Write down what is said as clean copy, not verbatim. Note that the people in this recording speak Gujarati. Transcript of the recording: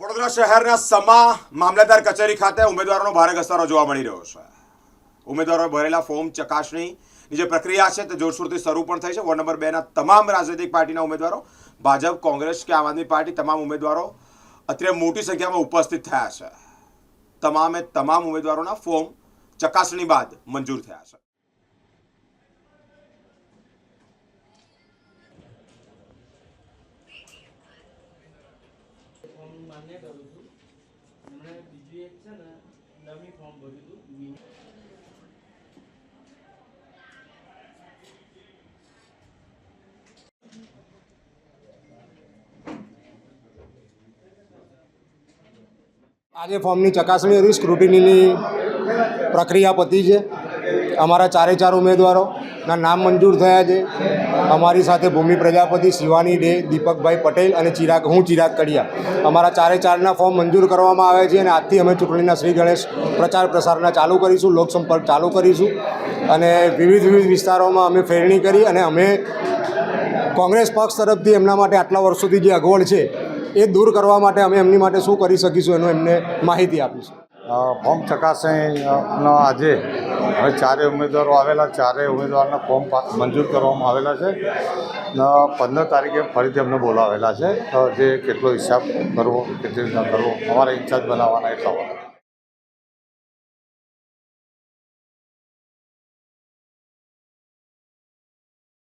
વડોદરા શહેરના સમા મામલતદાર કચેરી ખાતે ઉમેદવારોનો ભારે ઘસારો જોવા મળી રહ્યો છે। ઉમેદવારોએ ભરેલા ફોર્મ ચકાસણીની જે પ્રક્રિયા છે તે જોરશોરથી શરૂ પણ થઈ છે। વોર્ડ નંબર 2ના તમામ રાજનૈતિક પાર્ટીના ઉમેદવારો, ભાજપ, કોંગ્રેસ કે આમ આદમી પાર્ટી, તમામ ઉમેદવારો અત્યારે મોટી સંખ્યામાં ઉપસ્થિત થયા છે। તમામે તમામ ઉમેદવારોના ફોર્મ ચકાસણી બાદ મંજૂર થયા છે। માન્ય કરું છું। હમણાં બીજું એક છે ને ડમી ફોર્મ ભર્યું હતું। આજે ફોર્મની ચકાસણી હતી, સ્ક્રુટિનીની પ્રક્રિયા પતી છે। અમારા ચારે ચાર ઉમેદવારોના નામ મંજૂર થયા છે। અમારી સાથે ભૂમિ પ્રજાપતિ, શિવાની ડે, દીપકભાઈ પટેલ અને હું ચિરાગ કડિયા, અમારા ચારે ચારના ફોર્મ મંજૂર કરવામાં આવે છે અને આજથી અમે ચૂંટણીના શ્રી ગણેશ પ્રચાર પ્રસારના ચાલુ કરીશું, લોકસંપર્ક ચાલુ કરીશું અને વિવિધ વિસ્તારોમાં અમે ફેરણી કરી અને અમે કોંગ્રેસ પક્ષ તરફથી એમના માટે આટલા વર્ષોથી જે અગવડ છે એ દૂર કરવા માટે અમે એમની માટે શું કરી શકીશું એનું એમને માહિતી આપીશું। ફોર્મ ચકાસણીનો આજે હવે ચારે ઉમેદવારો આવેલા, ચારે ઉમેદવારના ફોર્મ મંજૂર કરવામાં આવેલા છે। 15 તારીખે ફરીથી અમને બોલાવેલા છે, તો જે કેટલો હિસાબ કરવો, કેટલી રીતના કરવો, અમારા ઇન્ચાર્જ બનાવવાના એટલા